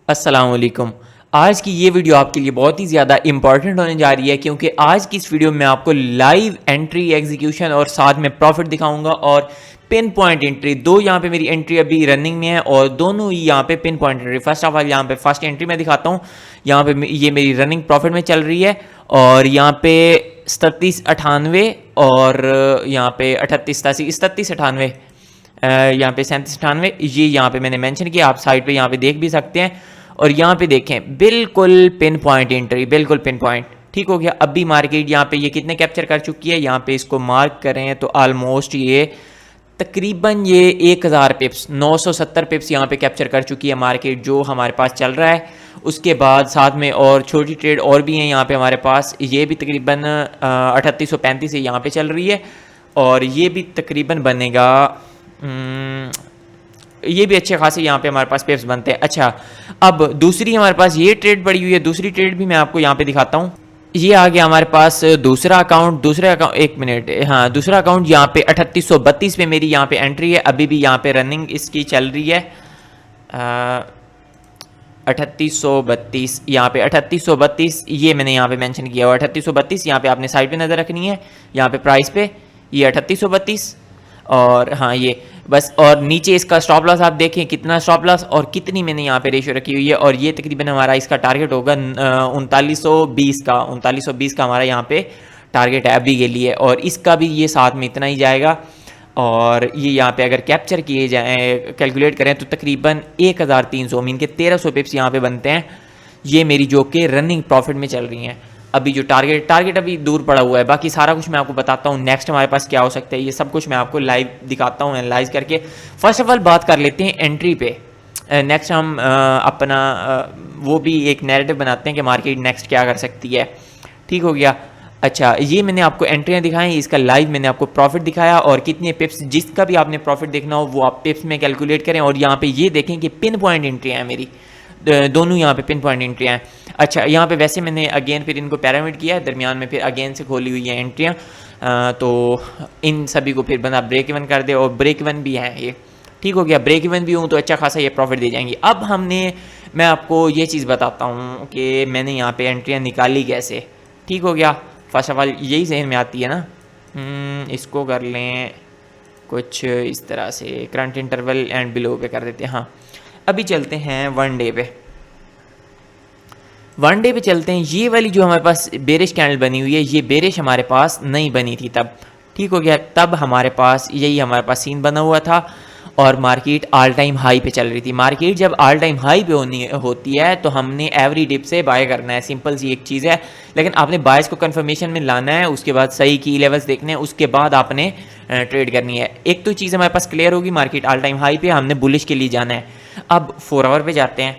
अस्सलाम वालेकुम। आज की ये वीडियो आपके लिए बहुत ही ज़्यादा इंपॉर्टेंट होने जा रही है क्योंकि आज की इस वीडियो में आपको लाइव एंट्री एग्जीक्यूशन और साथ में प्रॉफिट दिखाऊंगा और पिन पॉइंट एंट्री। दो यहाँ पे मेरी एंट्री अभी रनिंग में है और दोनों ही यहाँ पे pin point entry. First of all यहाँ पे फर्स्ट एंट्री मैं दिखाता हूँ। यहाँ पे ये मेरी रनिंग प्रॉफिट में चल रही है और यहाँ पे 3798 और यहाँ पे 38 88 यहाँ पे 3798 ये यहाँ पे मैंने मेंशन किया। आप साइड पे यहाँ पे देख भी सकते हैं और यहाँ पे देखें बिल्कुल पिन पॉइंट एंट्री, बिल्कुल पिन पॉइंट। ठीक हो गया। अभी मार्केट यहाँ पे ये कितने कैप्चर कर चुकी है, यहाँ पे इसको मार्क करें तो ऑलमोस्ट ये तकरीबन ये 1000 पिप्स 970 पिप्स यहाँ पे कैप्चर कर चुकी है मार्केट, जो हमारे पास चल रहा है। उसके बाद साथ में और छोटी ट्रेड और भी हैं यहाँ पे हमारे पास, ये भी तकरीबन 3835 से यहाँ पे चल रही है और ये भी तकरीबन बनेगा ये भी अच्छे खासे यहाँ पे हमारे पास पेप्स बनते हैं। अच्छा, अब दूसरी हमारे पास ये ट्रेड पड़ी हुई है, दूसरी ट्रेड भी मैं आपको यहाँ पे दिखाता हूँ। ये आ गया हमारे पास दूसरा अकाउंट, एक मिनट, हाँ दूसरा अकाउंट यहाँ पे 3832 पे मेरी यहाँ पे एंट्री है, अभी भी यहाँ पे रनिंग इसकी चल रही है। 3832 यहाँ पे 3832 ये मैंने यहाँ पे मेंशन किया हुआ 3832, यहाँ पे आपने साइड पे नज़र रखनी है, यहाँ पे प्राइस पे ये 3832 और हाँ ये बस। और नीचे इसका स्टॉप लॉस आप देखें कितना स्टॉप लॉस और कितनी मैंने यहाँ पे रेशियो रखी हुई है और ये तकरीबन हमारा इसका टारगेट होगा 3920 का हमारा यहाँ पे टारगेट है अभी के लिए और इसका भी ये साथ में इतना ही जाएगा। और ये यहाँ पे अगर कैप्चर किए जाए कैलकुलेट करें तो तकरीबन 1300 मीन के 1300 पिप्स यहाँ पे बनते हैं। ये मेरी जो कि रनिंग प्रॉफिट में चल रही हैं। अभी जो टारगेट अभी दूर पड़ा हुआ है, बाकी सारा कुछ मैं आपको बताता हूँ नेक्स्ट हमारे पास क्या हो सकता है, ये सब कुछ मैं आपको लाइव दिखाता हूँ एनालाइज करके। फर्स्ट ऑफ ऑल बात कर लेते हैं एंट्री पे। नेक्स्ट हम अपना वो भी एक नैरेटिव बनाते हैं कि मार्केट नेक्स्ट क्या कर सकती है। ठीक हो गया। अच्छा, ये मैंने आपको एंट्रियाँ दिखाई, इसका लाइव मैंने आपको प्रॉफिट दिखाया और कितने पिप्स, जिसका भी आपने प्रॉफिट देखना हो वो आप पिप्स में कैलकुलेट करें। और यहाँ पे ये देखें कि पिन पॉइंट एंट्रियाँ हैं मेरी, दोनों यहाँ पे पिन पॉइंट एंट्रियाँ हैं। अच्छा, यहाँ पे वैसे मैंने अगेन फिर इनको पैरामिड किया है, दरमियान में फिर अगेन से खोली हुई है एंट्रियाँ, तो इन सभी को फिर बंदा ब्रेक इवन कर दे और ब्रेक इवन भी है ये। ठीक हो गया। ब्रेक इवन भी हूँ तो अच्छा खासा ये प्रॉफिट दे जाएंगी। अब मैं आपको ये चीज़ बताता हूँ कि मैंने यहाँ पे एंट्रियाँ निकाली कैसे। ठीक हो गया। फर्स्ट ऑफ ऑल यही जहन में आती है ना, इसको कर लें कुछ इस तरह से, करंट इंटरवल एंड बिलो पे कर देते हैं। हाँ, अभी चलते हैं वन डे पे चलते हैं। ये वाली जो हमारे पास बेरिश कैंडल बनी हुई है, ये बेरिश हमारे पास नहीं बनी थी तब। ठीक हो गया। तब हमारे पास यही हमारे पास सीन बना हुआ था और मार्केट ऑल टाइम हाई पे चल रही थी। मार्केट जब ऑल टाइम हाई पे होती है तो हमने एवरी डिप से बाय करना है, सिंपल सी एक चीज़ है। लेकिन आपने बायस को कंफर्मेशन में लाना है, उसके बाद सही की लेवल्स देखने हैं, उसके बाद आपने ट्रेड करनी है। एक तो चीज़ हमारे पास क्लियर होगी, मार्केट ऑल टाइम हाई पे, हमने बुलिश के लिए जाना है। अब 4 आवर पे जाते हैं।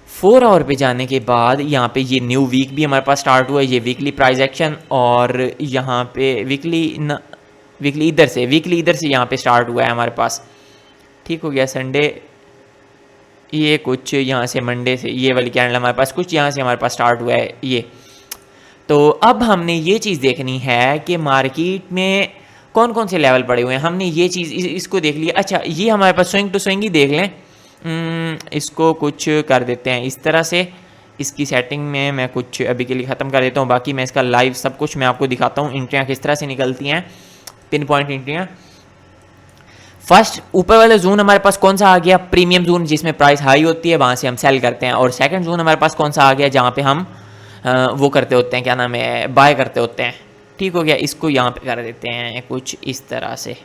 4 आवर पे जाने के बाद यहाँ पे ये न्यू वीक भी हमारे पास स्टार्ट हुआ है, ये वीकली प्राइस एक्शन और यहाँ पे वीकली इधर से यहाँ पे स्टार्ट हुआ है हमारे पास। ठीक हो गया। संडे ये कुछ यहाँ से, मंडे से ये वाली कैंडल हमारे पास कुछ यहाँ से हमारे पास स्टार्ट हुआ है ये। तो अब हमने ये चीज़ देखनी है कि मार्केट में कौन कौन से लेवल पड़े हुए हैं, हमने ये चीज़ इसको देख लिया। अच्छा, ये हमारे पास स्विंग टू स्विंग ही देख लें, इसको कुछ कर देते हैं इस तरह से। इसकी सेटिंग में मैं कुछ अभी के लिए ख़त्म कर देता हूँ, बाकी मैं इसका लाइव सब कुछ मैं आपको दिखाता हूँ, एंट्रियाँ किस तरह से निकलती हैं, पिन पॉइंट एंट्रियाँ। फर्स्ट ऊपर वाला जोन हमारे पास कौन सा आ गया, प्रीमियम जोन, जिसमें प्राइस हाई होती है, वहाँ से हम सेल करते हैं। और सेकंड जोन हमारे पास कौन सा आ गया, जहाँ पे हम वो करते होते हैं, क्या नाम है, बाय करते होते हैं। ठीक हो गया। इसको यहाँ पे कर देते हैं कुछ इस तरह से,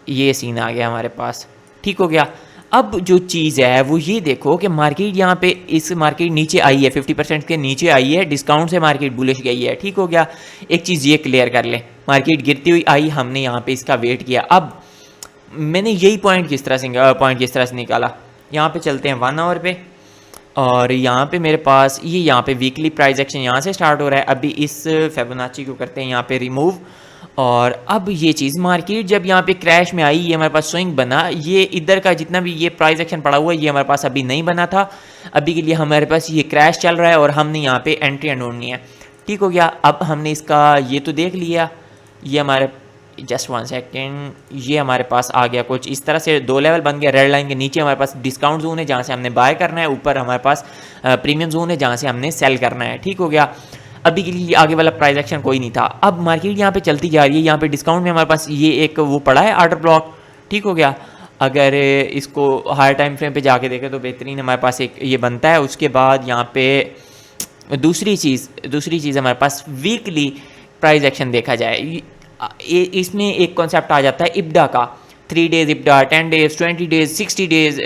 ये सीन आ गया हमारे पास। ठीक हो गया। अब जो चीज़ है वो ये देखो कि मार्केट यहाँ पे इस मार्केट नीचे आई है, 50% के नीचे आई है, डिस्काउंट से मार्केट बुलिश गई है। ठीक हो गया। एक चीज़ ये क्लियर कर लें, मार्केट गिरती हुई आई, हमने यहाँ पे इसका वेट किया। अब मैंने यही पॉइंट किस तरह से निकाला, यहाँ पे चलते हैं 1 आवर पे और यहाँ पे मेरे पास ये यहाँ पे वीकली प्राइस एक्शन यहाँ से स्टार्ट हो रहा है। अभी इस फिबोनाची को करते हैं यहाँ पे रिमूव और अब ये चीज़ मार्केट जब यहाँ पे क्रैश में आई, ये हमारे पास स्विंग बना, ये इधर का जितना भी ये प्राइस एक्शन पड़ा हुआ है ये हमारे पास अभी नहीं बना था। अभी के लिए हमारे पास ये क्रैश चल रहा है और हमने यहाँ पे एंट्री ढूंढनी है। ठीक हो गया। अब हमने इसका ये तो देख लिया, ये हमारे जस्ट वन सेकेंड, ये हमारे पास आ गया कुछ इस तरह से, 2 लेवल बन गया। रेड लाइन के नीचे हमारे पास डिस्काउंट जोन है जहाँ से हमने बाय करना है, ऊपर हमारे पास प्रीमियम जोन है जहाँ से हमने सेल करना है। ठीक हो गया। अभी के लिए आगे वाला प्राइस एक्शन कोई नहीं था। अब मार्केट यहाँ पे चलती जा रही है, यहाँ पे डिस्काउंट में हमारे पास ये एक वो पड़ा है ऑर्डर ब्लॉक। ठीक हो गया। अगर इसको हायर टाइम फ्रेम पे जाके देखें तो बेहतरीन हमारे पास एक ये बनता है। उसके बाद यहाँ पे दूसरी चीज़ हमारे पास वीकली प्राइस एक्शन देखा जाए। इसमें एक कॉन्सेप्ट आ जाता है इब्डा का, 3 डेज़ इब्डा, 10 डेज़, 20 डेज़, 60 डेज़,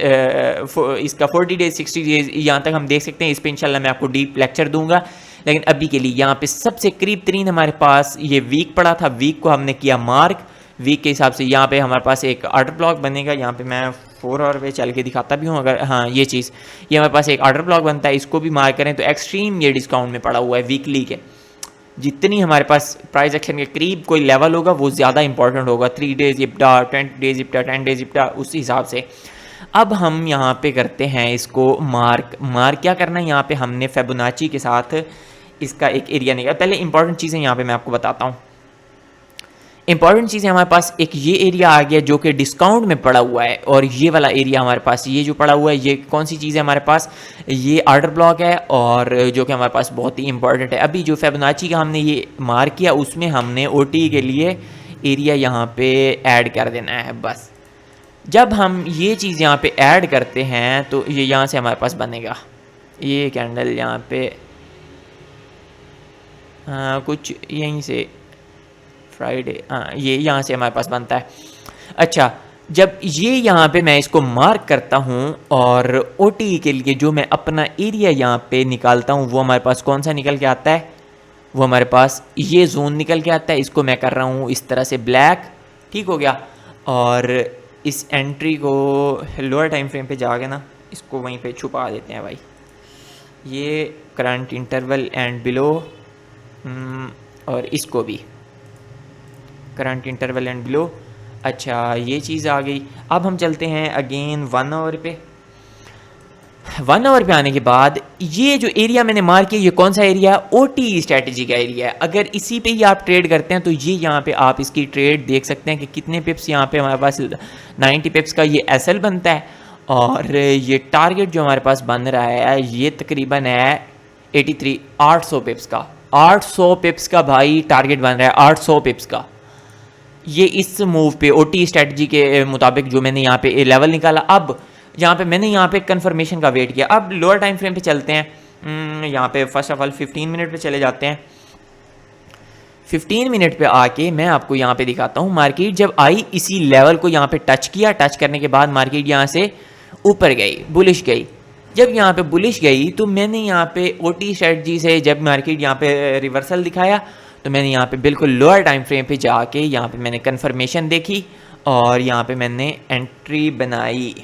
इसका 40 डेज़, 60 डेज़, यहाँ तक हम देख सकते हैं। इस पर इंशाल्लाह मैं आपको डीप लेक्चर दूंगा, लेकिन अभी के लिए यहाँ पे सबसे करीब तरीन हमारे पास ये वीक पड़ा था। वीक को हमने किया मार्क। वीक के हिसाब से यहाँ पे हमारे पास एक ऑर्डर ब्लॉक बनेगा। यहाँ पे मैं 4 आवर पे चल के दिखाता भी हूँ अगर, हाँ ये चीज़, ये हमारे पास एक ऑर्डर ब्लॉक बनता है। इसको भी मार्क करें तो एक्सट्रीम ये डिस्काउंट में पड़ा हुआ है वीकली के। जितनी हमारे पास प्राइस एक्शन के करीब कोई लेवल होगा वो ज़्यादा इंपॉर्टेंट होगा। 3 डेज़ इब्डा, 20 डेज़ इब्डा, 10 डेज़ इब्डा, उस हिसाब से। अब हम यहाँ पे करते हैं इसको मार्क क्या करना है, यहाँ पे हमने फिबोनाची के साथ इसका एक एरिया निकाला। पहले इंपॉर्टेंट चीज़ें यहाँ पे मैं आपको बताता हूँ। इंपॉर्टेंट चीज़ है हमारे पास एक ये एरिया आ गया जो कि डिस्काउंट में पड़ा हुआ है, और ये वाला एरिया हमारे पास ये जो पड़ा हुआ है ये कौन सी चीज़ है हमारे पास, ये ऑर्डर ब्लॉक है, और जो कि हमारे पास बहुत ही इंपॉर्टेंट है। अभी जो फिबोनाची का हमने ये मार्क किया उसमें हमने ओटी के लिए एरिया यहाँ पे ऐड कर देना है बस। जब हम ये चीज़ यहाँ पे ऐड करते हैं तो ये यहाँ से हमारे पास बनेगा ये कैंडल यहाँ पे, कुछ यहीं से फ्राइडे, ये यहाँ से हमारे पास बनता है। अच्छा, जब ये यहाँ पे मैं इसको मार्क करता हूँ और ओटी के लिए जो मैं अपना एरिया यहाँ पे निकालता हूँ वो हमारे पास कौन सा निकल के आता है, वो हमारे पास ये जोन निकल के आता है। इसको मैं कर रहा हूँ इस तरह से ब्लैक। ठीक हो गया। और इस एंट्री को लोअर टाइम फ्रेम पे जाके ना इसको वहीं पे छुपा देते हैं भाई। ये करंट इंटरवल एंड बिलो, और इसको भी करंट इंटरवल एंड बिलो। अच्छा, ये चीज़ आ गई। अब हम चलते हैं अगेन 1 आवर पे। 1 आवर पे आने के बाद ये जो एरिया मैंने मार्क किया ये कौन सा एरिया है, ओटी स्ट्रैटेजी का एरिया है। अगर इसी पे ही आप ट्रेड करते हैं तो ये यहाँ पे आप इसकी ट्रेड देख सकते हैं कि कितने पिप्स यहाँ पे हमारे पास 90 पिप्स का ये एसएल बनता है, और ये टारगेट जो हमारे पास बन रहा है ये तकरीबन है 83 800 पिप्स का। 800 पिप्स का भाई टारगेट बन रहा है, 800 पिप्स का। ये इस मूव पे ओटी स्ट्रैटेजी के मुताबिक जो मैंने यहाँ पे लेवल निकाला। अब यहाँ पे मैंने यहाँ पे कंफर्मेशन का वेट किया। अब लोअर टाइम फ्रेम पे चलते हैं। यहाँ पे फर्स्ट ऑफ ऑल 15 मिनट पे चले जाते हैं। 15 मिनट पे आके मैं आपको यहाँ पे दिखाता हूँ मार्केट जब आई इसी लेवल को यहाँ पे टच किया। टच करने के बाद मार्केट यहाँ से ऊपर गई, बुलिश गई। जब यहाँ पे बुलिश गई तो मैंने यहाँ पे ओटी स्ट्रैटेजी से जब मार्केट यहाँ पे रिवर्सल दिखाया तो मैंने यहाँ पे बिल्कुल लोअर टाइम फ्रेम पे जाके यहाँ पे मैंने कंफर्मेशन देखी और यहाँ पे मैंने एंट्री बनाई।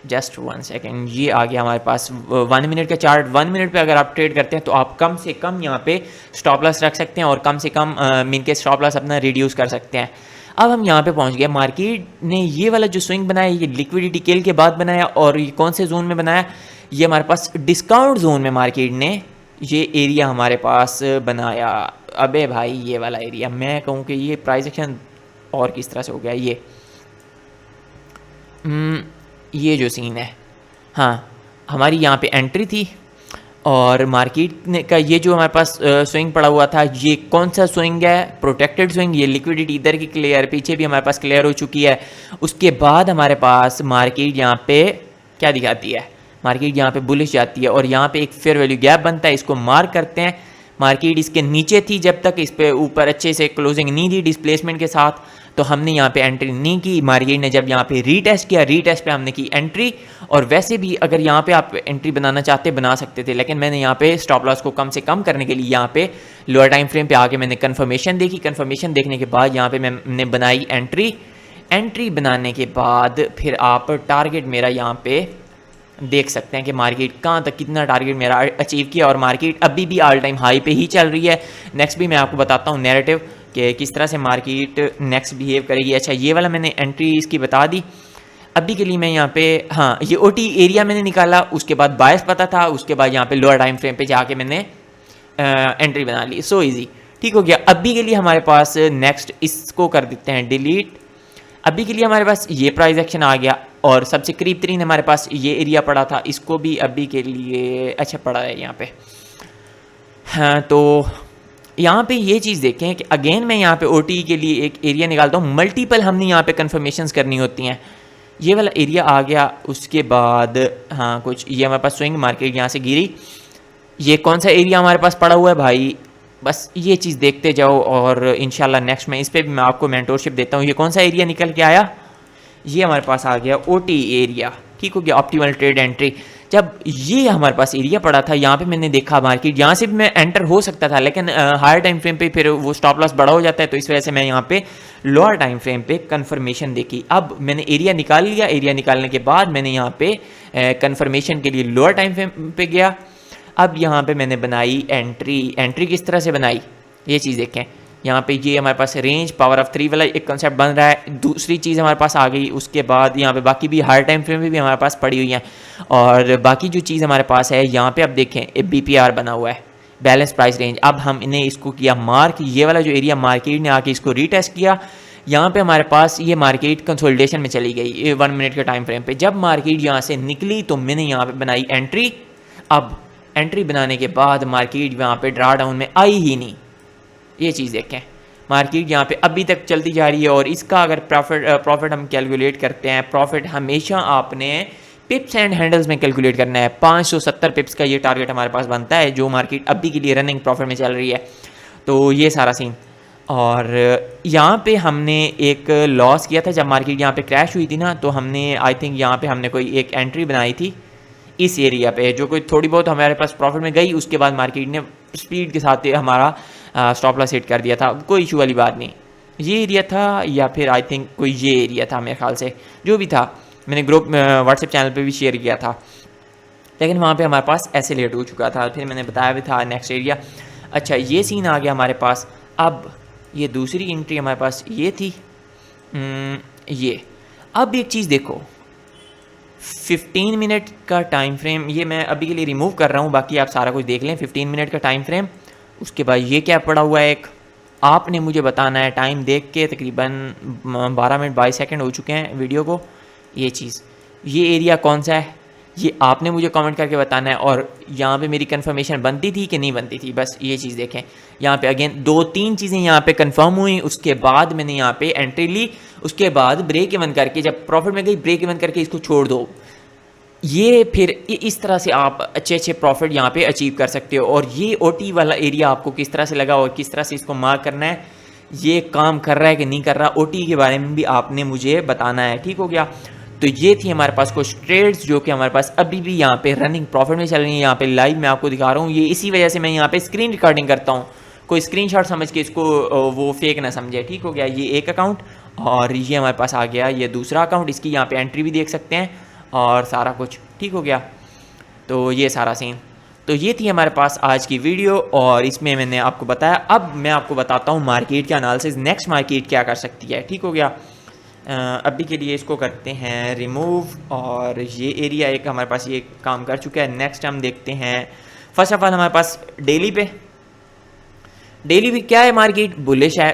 जस्ट 1 सेकेंड, ये आ गया हमारे पास 1 मिनट का चार्ट। 1 मिनट पे अगर आप ट्रेड करते हैं तो आप कम से कम यहाँ पे स्टॉप लॉस रख सकते हैं और कम से कम मिन के स्टॉप लॉस अपना रिड्यूस कर सकते हैं। अब हम यहाँ पे पहुँच गए। मार्केट ने ये वाला जो स्विंग बनाया ये लिक्विडिटी किल के बाद बनाया, और ये कौन से जोन में बनाया, ये हमारे पास डिस्काउंट जोन में मार्केट ने ये एरिया हमारे पास बनाया। अबे भाई ये वाला एरिया मैं कहूँ कि ये प्राइस एक्शन और किस तरह से हो गया। ये जो सीन है, हाँ हमारी यहाँ पे एंट्री थी और मार्केट ने का ये जो हमारे पास स्विंग पड़ा हुआ था ये कौन सा स्विंग है, प्रोटेक्टेड स्विंग। ये लिक्विडिटी इधर की क्लियर, पीछे भी हमारे पास क्लियर हो चुकी है। उसके बाद हमारे पास मार्केट यहाँ पे क्या दिखाती है, मार्केट यहाँ पे बुलिश जाती है और यहाँ पे एक फेयर वैल्यू गैप बनता है। इसको मार्क करते हैं। मार्केट इसके नीचे थी जब तक इस पे ऊपर अच्छे से क्लोजिंग नहीं थी डिस्प्लेसमेंट के साथ, तो हमने यहाँ पे एंट्री नहीं की। मार्केट ने जब यहाँ पे रीटेस्ट किया, रीटेस्ट पे हमने की एंट्री। और वैसे भी अगर यहाँ पे आप एंट्री बनाना चाहते बना सकते थे, लेकिन मैंने यहाँ पे स्टॉप लॉस को कम से कम करने के लिए यहाँ पे लोअर टाइम फ्रेम पे आके मैंने कंफर्मेशन देखी। कंफर्मेशन देखने के बाद यहाँ पे मैंने बनाई एंट्री। एंट्री बनाने के बाद फिर आप टारगेट मेरा यहाँ पे देख सकते हैं कि मार्केट कहाँ तक कितना टारगेट मेरा अचीव किया, और मार्केट अभी भी ऑल टाइम हाई पे ही चल रही है। नेक्स्ट भी मैं आपको बताता हूँ नैरेटिव कि किस तरह से मार्केट नेक्स्ट बिहेव करेगी। अच्छा, ये वाला मैंने एंट्री इसकी बता दी। अभी के लिए मैं यहाँ पे, हाँ ये ओटी एरिया मैंने निकाला, उसके बाद बायस पता था, उसके बाद यहाँ पे लोअर टाइम फ्रेम पे जाके मैंने एंट्री बना ली। सो ईजी, ठीक हो गया। अभी के लिए हमारे पास नेक्स्ट इसको कर देते हैं डिलीट। अभी के लिए हमारे पास ये प्राइस एक्शन आ गया और सबसे करीब तरीन हमारे पास ये एरिया पड़ा था, इसको भी अभी के लिए अच्छा पड़ा है यहाँ पे। हाँ, तो यहाँ पे ये चीज़ देखें कि अगेन मैं यहाँ पे OT के लिए एक एरिया निकालता हूँ, मल्टीपल हमने यहाँ पे कन्फर्मेशंस करनी होती हैं। ये वाला एरिया आ गया, उसके बाद हाँ कुछ ये हमारे पास स्विंग मार्केट यहाँ से गिरी। ये कौन सा एरिया हमारे पास पड़ा हुआ है भाई, बस ये चीज़ देखते जाओ और इंशाल्लाह नेक्स्ट में इस पर भी मैं आपको मेंटोरशिप देता हूँ। ये कौन सा एरिया निकल के आया, ये हमारे पास आ गया OT एरिया, ठीक हो गया, ऑप्टिमल ट्रेड एंट्री। जब ये हमारे पास एरिया पड़ा था, यहाँ पे मैंने देखा मार्केट यहाँ से भी मैं एंटर हो सकता था, लेकिन हायर टाइम फ्रेम पे फिर वो स्टॉप लॉस बड़ा हो जाता है, तो इस वजह से मैं यहाँ पे लोअर टाइम फ्रेम पे कंफर्मेशन देखी। अब मैंने एरिया निकाल लिया, एरिया निकालने के बाद मैंने यहाँ पे कंफर्मेशन के लिए लोअर टाइम फ्रेम पे गया। अब यहाँ पे मैंने बनाई एंट्री। एंट्री किस तरह से बनाई ये चीज़ देखें। यहाँ पे ये हमारे पास रेंज पावर ऑफ 3 वाला एक कंसेप्ट बन रहा है, दूसरी चीज़ हमारे पास आ गई। उसके बाद यहाँ पे बाकी भी हायर टाइम फ्रेम में भी हमारे पास पड़ी हुई हैं, और बाकी जो चीज़ हमारे पास है यहाँ पे अब देखें BPR बना हुआ है, बैलेंस प्राइस रेंज। अब हमने इसको किया मार्क, ये वाला जो एरिया मार्केट ने आके इसको रीटेस्ट किया, यहाँ पे हमारे पास ये मार्केट कंसोलिडेशन में चली गई 1 मिनट के टाइम फ्रेम पे। जब मार्केट यहाँ से निकली तो मैंने यहाँ पे बनाई एंट्री। अब एंट्री बनाने के बाद मार्केट यहाँ पे ड्रा डाउन में आई ही नहीं, ये चीज़ देखें। मार्केट यहाँ पे अभी तक चलती जा रही है, और इसका अगर प्रॉफिट हम कैलकुलेट करते हैं, प्रॉफिट हमेशा आपने पिप्स एंड हैंडल्स में कैलकुलेट करना है। 570 पिप्स का ये टारगेट हमारे पास बनता है, जो मार्केट अभी के लिए रनिंग प्रॉफिट में चल रही है। तो ये सारा सीन। और यहाँ पे हमने एक लॉस किया था जब मार्केट यहाँ पे क्रैश हुई थी ना, तो हमने आई थिंक यहाँ पे हमने कोई एक एंट्री बनाई थी इस एरिया पे, जो कोई थोड़ी बहुत हमारे पास प्रॉफिट में गई। उसके बाद मार्केट ने स्पीड के साथ हमारा स्टॉप लॉस हिट कर दिया था, कोई इशू वाली बात नहीं। ये एरिया था या फिर आई थिंक कोई ये एरिया था मेरे ख्याल से, जो भी था मैंने ग्रुप व्हाट्सएप चैनल पे भी शेयर किया था, लेकिन वहाँ पे हमारे पास ऐसे लेट हो चुका था, फिर मैंने बताया भी था नेक्स्ट एरिया। अच्छा, ये सीन आ गया हमारे पास। अब ये दूसरी एंट्री हमारे पास ये थी, ये। अब एक चीज़ देखो, 15 मिनट का टाइम फ्रेम ये मैं अभी के लिए रिमूव कर रहा हूँ, बाकी आप सारा कुछ देख लें। 15 मिनट का टाइम फ्रेम, उसके बाद ये क्या पड़ा हुआ है, एक आपने मुझे बताना है टाइम देख के। तकरीबन 12 मिनट 22 सेकंड हो चुके हैं वीडियो को। ये चीज़, ये एरिया कौन सा है ये आपने मुझे कमेंट करके बताना है, और यहाँ पे मेरी कंफर्मेशन बनती थी कि नहीं बनती थी, बस ये चीज़ देखें। यहाँ पे अगेन 2-3 चीज़ें यहाँ पे कंफर्म हुई, उसके बाद मैंने यहाँ पे एंट्री ली। उसके बाद ब्रेक इवन करके, जब प्रॉफिट में गई ब्रेक इवन करके इसको छोड़ दो। ये फिर इस तरह से आप अच्छे अच्छे प्रॉफिट यहाँ पे अचीव कर सकते हो। और ये OT वाला एरिया आपको किस तरह से लगा और किस तरह से इसको मार्क करना है, ये काम कर रहा है कि नहीं कर रहा, OT के बारे में भी आपने मुझे बताना है, ठीक हो गया। तो ये थी हमारे पास कुछ ट्रेड्स जो कि हमारे पास अभी भी यहाँ पे रनिंग प्रॉफिट में चल रही है। यहाँ पे लाइव मैं आपको दिखा रहा हूँ, ये इसी वजह से मैं यहाँ पे स्क्रीन रिकॉर्डिंग करता हूँ, कोई स्क्रीनशॉट समझ के इसको वो फेक ना समझे, ठीक हो गया। ये एक अकाउंट, और ये हमारे पास आ गया ये दूसरा अकाउंट, इसकी यहाँ पे एंट्री भी देख सकते हैं और सारा कुछ, ठीक हो गया। तो ये सारा सीन, तो ये थी हमारे पास आज की वीडियो, और इसमें मैंने आपको बताया। अब मैं आपको बताता हूँ मार्केट के एनालिसिस, नेक्स्ट मार्केट क्या कर सकती है, ठीक हो गया। अभी के लिए इसको करते हैं रिमूव, और ये एरिया एक हमारे पास ये काम कर चुका है। नेक्स्ट हम देखते हैं, फर्स्ट ऑफ ऑल हमारे पास डेली पे, डेली पे क्या है, मार्केट बुलिश है,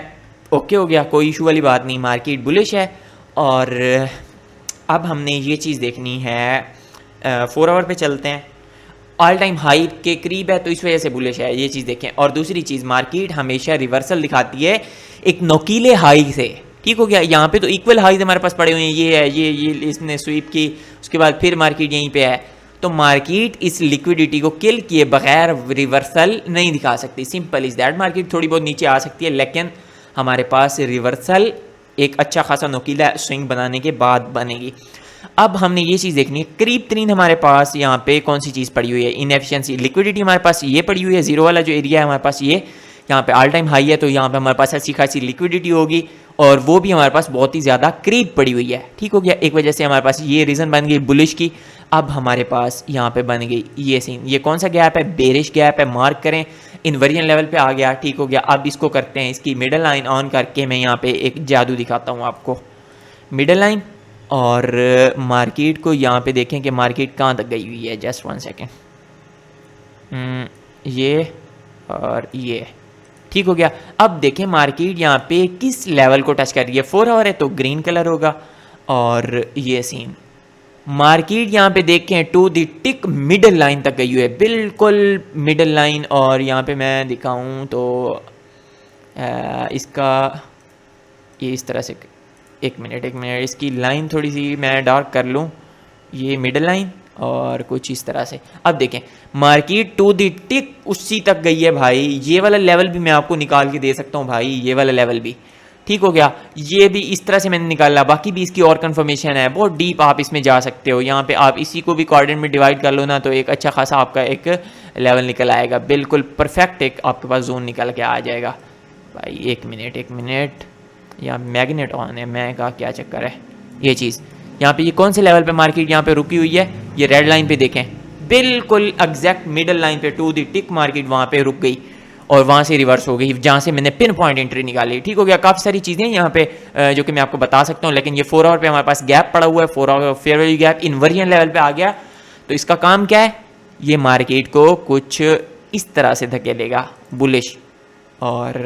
ओके हो गया, कोई इशू वाली बात नहीं, मार्केट बुलिश है। और अब हमने ये चीज़ देखनी है, 4 आवर पे चलते हैं, ऑल टाइम हाई के करीब है तो इस वजह से बुलिश है, ये चीज़ देखें। और दूसरी चीज़, मार्केट हमेशा रिवर्सल दिखाती है एक नोकीले हाई से, ठीक हो गया। यहाँ पे तो इक्वल हाई हमारे पास पड़े हुए हैं, ये है, ये इसने स्वीप की, उसके बाद फिर मार्केट यहीं पे है। तो मार्केट इस लिक्विडिटी को किल किए बगैर रिवर्सल नहीं दिखा सकती, सिंपल इज दैट। मार्केट थोड़ी बहुत नीचे आ सकती है, लेकिन हमारे पास रिवर्सल एक अच्छा खासा नोकीला स्विंग बनाने के बाद बनेगी। अब हमने ये चीज़ देखनी है, करीब तरीन हमारे पास यहाँ पे कौन सी चीज़ पड़ी हुई है, इनएफिशिएंसी। लिक्विडिटी हमारे पास ये पड़ी हुई है, जीरो वाला जो एरिया है हमारे पास ये, यहाँ पे ऑल टाइम हाई है, तो यहाँ पे हमारे पास अच्छी खासी लिक्विडिटी होगी, और वो भी हमारे पास बहुत ही ज़्यादा करीब पड़ी हुई है, ठीक हो गया। एक वजह से हमारे पास ये रीज़न बन गई बुलिश की। अब हमारे पास यहाँ पे बन गई ये सीन, ये कौन सा गैप है, बेरिश गैप है, मार्क करें, इन्वर्जन लेवल पे आ गया, ठीक हो गया। अब इसको करते हैं, इसकी मिडल लाइन ऑन करके मैं यहाँ पे एक जादू दिखाता हूँ आपको, मिडल लाइन, और मार्केट को यहाँ पे देखें कि मार्केट कहाँ तक गई हुई है, जस्ट 1 सेकेंड, ये और ये, ठीक हो गया। अब देखें मार्केट यहाँ पे किस लेवल को टच कर रही है, 4 आवर है तो ग्रीन कलर होगा। और ये सीन मार्केट यहाँ पे देखें to the tick middle line तक गई हुई है, बिल्कुल मिडल लाइन। और यहाँ पे मैं दिखाऊं तो इसका ये इस तरह से, एक मिनट इसकी लाइन थोड़ी सी मैं डार्क कर लूँ, ये मिडल लाइन और कुछ इस तरह से। अब देखें मार्केट टू द टिक उसी तक गई है भाई। ये वाला लेवल भी मैं आपको निकाल के दे सकता हूँ भाई, ये वाला लेवल भी, ठीक हो गया। ये भी इस तरह से मैंने निकाला, बाकी भी इसकी और कंफर्मेशन है, बहुत डीप आप इसमें जा सकते हो। यहाँ पे आप इसी को भी कोऑर्डिनेट में डिवाइड कर लो ना, तो एक अच्छा खासा आपका एक लेवल निकल आएगा, बिल्कुल परफेक्ट एक आपके पास जोन निकल के आ जाएगा भाई। एक मिनट यहाँ मैग्नेट ऑन है, मैं का क्या चक्कर है ये चीज़। यहाँ पे ये कौन से लेवल पे मार्केट यहाँ पे रुकी हुई है, ये रेड लाइन पे देखें, बिल्कुल एग्जैक्ट मिडल लाइन पे टू द टिक मार्केट वहाँ पे रुक गई और वहाँ से रिवर्स हो गई, जहाँ से मैंने पिन पॉइंट एंट्री निकाली, ठीक हो गया। काफ़ी सारी चीज़ें यहाँ पे जो कि मैं आपको बता सकता हूँ, लेकिन ये 4 आवर पे हमारे पास गैप पड़ा हुआ है, 4 hour fair value gap inversion level पे आ गया। तो इसका काम क्या है, ये मार्केट को कुछ इस तरह से धकेलेगा बुलिश, और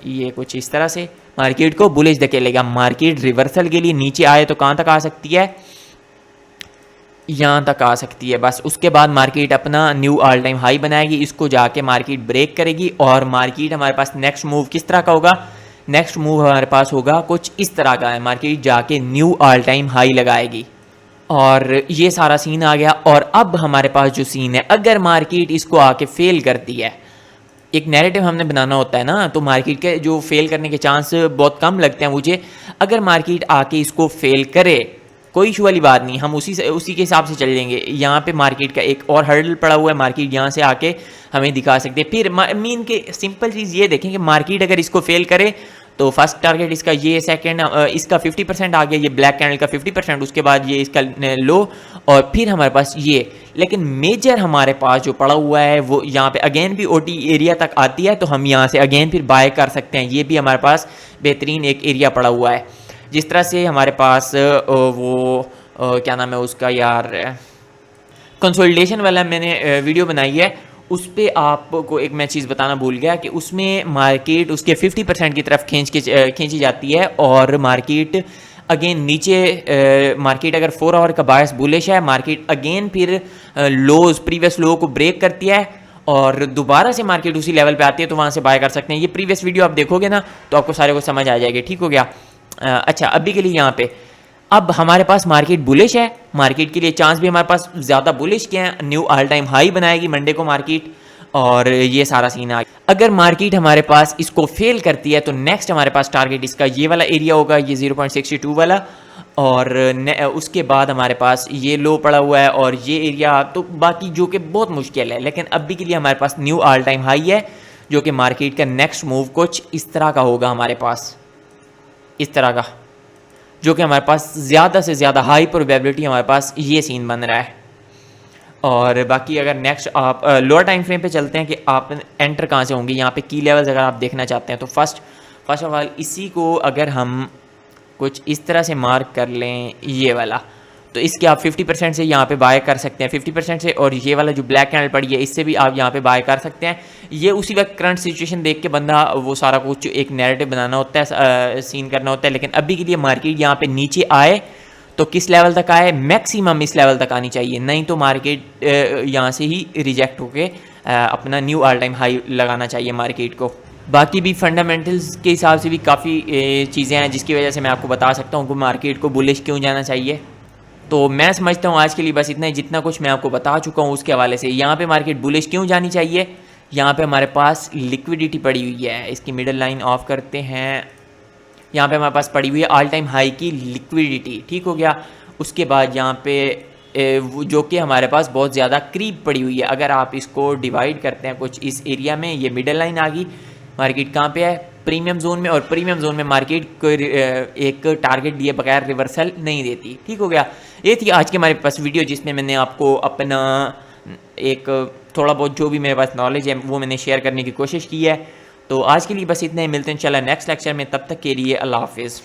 ये कुछ इस तरह से मार्केट को बुलिश धकेलेगा। मार्केट रिवर्सल के लिए नीचे आए तो कहाँ तक आ सकती है, यहाँ तक आ सकती है बस। उसके बाद मार्केट अपना न्यू ऑल टाइम हाई बनाएगी, इसको जाके मार्केट ब्रेक करेगी और मार्केट हमारे पास नेक्स्ट मूव किस तरह का होगा, नेक्स्ट मूव हमारे पास होगा कुछ इस तरह का है, मार्केट जाके न्यू ऑल टाइम हाई लगाएगी। और ये सारा सीन आ गया। और अब हमारे पास जो सीन है, अगर मार्केट इसको आके फेल करती है, एक नैरेटिव हमने बनाना होता है ना, तो मार्केट के जो फेल करने के चांस बहुत कम लगते हैं मुझे। अगर मार्केट आके इसको फेल करे, कोई इशू वाली बात नहीं, हम उसी के हिसाब से चल जाएंगे। यहाँ पे मार्केट का एक और हर्डल पड़ा हुआ है, मार्केट यहाँ से आके हमें दिखा सकते हैं। फिर मीन के सिंपल चीज़ ये देखें कि मार्केट अगर इसको फेल करे तो फर्स्ट टारगेट इसका ये, सेकंड इसका 50% आ गया, ये ब्लैक कैंडल का 50%, उसके बाद ये इसका लो, और फिर हमारे पास ये। लेकिन मेजर हमारे पास जो पड़ा हुआ है वो यहाँ पे अगेन भी ओटी एरिया तक आती है, तो हम यहाँ से अगेन फिर बाय कर सकते हैं। ये भी हमारे पास बेहतरीन एक एरिया पड़ा हुआ है। जिस तरह से हमारे पास क्या नाम है उसका यार, कंसोलिडेशन वाला मैंने वीडियो बनाई है, उस पर आपको एक मैं चीज़ बताना भूल गया कि उसमें मार्केट उसके 50% की तरफ खींची जाती है, और मार्केट अगेन नीचे, मार्केट अगर 4 आवर का बायस बुलिश है, मार्केट अगेन फिर लोज प्रीवियस लो को ब्रेक करती है और दोबारा से मार्केट उसी लेवल पे आती है, तो वहाँ से बाय कर सकते हैं। ये प्रीवियस वीडियो आप देखोगे ना तो आपको सारे को समझ आ जाएगी, ठीक हो गया। अच्छा, अभी के लिए यहाँ पे अब हमारे पास मार्केट बुलिश है, मार्केट के लिए चांस भी हमारे पास ज़्यादा बुलिश के हैं, न्यू ऑल टाइम हाई बनाएगी मंडे को मार्केट, और ये सारा सीन आ गया। अगर मार्केट हमारे पास इसको फेल करती है तो नेक्स्ट हमारे पास टारगेट इसका ये वाला एरिया होगा, ये 0.62 वाला, और उसके बाद हमारे पास ये लो पड़ा हुआ है और ये एरिया, तो बाकी जो कि बहुत मुश्किल है। लेकिन अभी के लिए हमारे पास न्यू ऑल टाइम हाई है, जो कि मार्केट का नेक्स्ट मूव कुछ इस तरह का होगा हमारे पास, इस तरह का, जो कि हमारे पास ज़्यादा से ज़्यादा हाई प्रोबेबिलिटी हमारे पास ये सीन बन रहा है। और बाकी अगर नेक्स्ट आप लोअर टाइम फ्रेम पे चलते हैं कि आप एंटर कहाँ से होंगे, यहाँ पे की लेवल्स अगर आप देखना चाहते हैं तो फर्स्ट ऑफ ऑल इसी को अगर हम कुछ इस तरह से मार्क कर लें, ये वाला, तो इसके आप 50% से यहाँ पे बाय कर सकते हैं, 50% से। और ये वाला जो ब्लैक कैंडल पड़ी है, इससे भी आप यहाँ पे बाय कर सकते हैं। ये उसी वक्त करंट सिचुएशन देख के बंदा वो सारा कुछ एक नैरेटिव बनाना होता है, सीन करना होता है। लेकिन अभी के लिए मार्केट यहाँ पे नीचे आए तो किस लेवल तक आए, मैक्सिमम इस लेवल तक आनी चाहिए, नहीं तो मार्केट यहाँ से ही रिजेक्ट होके अपना न्यू ऑल टाइम हाई लगाना चाहिए मार्केट को। बाकी भी फंडामेंटल्स के हिसाब से भी काफ़ी चीज़ें हैं जिसकी वजह से मैं आपको बता सकता हूँ कि मार्केट को बुलिश क्यों जाना चाहिए। तो मैं समझता हूँ आज के लिए बस इतना ही, जितना कुछ मैं आपको बता चुका हूँ उसके हवाले से। यहाँ पे मार्केट बुलिश क्यों जानी चाहिए, यहाँ पे हमारे पास लिक्विडिटी पड़ी हुई है, इसकी मिडल लाइन ऑफ करते हैं। यहाँ पे हमारे पास पड़ी हुई है ऑल टाइम हाई की लिक्विडिटी, ठीक हो गया। उसके बाद यहाँ पे जो कि हमारे पास बहुत ज़्यादा करीब पड़ी हुई है। अगर आप इसको डिवाइड करते हैं कुछ इस एरिया में, ये मिडल लाइन आ गई, मार्केट कहाँ पे है, प्रीमियम जोन में, और प्रीमियम जोन में मार्केट को एक टारगेट दिए बगैर रिवर्सल नहीं देती, ठीक हो गया। ये थी आज के हमारे पास वीडियो, जिसमें मैंने आपको अपना एक थोड़ा बहुत जो भी मेरे पास नॉलेज है वो मैंने शेयर करने की कोशिश की है। तो आज के लिए बस इतना ही, मिलते हैं इंशाल्लाह नेक्स्ट लेक्चर में, तब तक के लिए अल्लाह हाफिज़।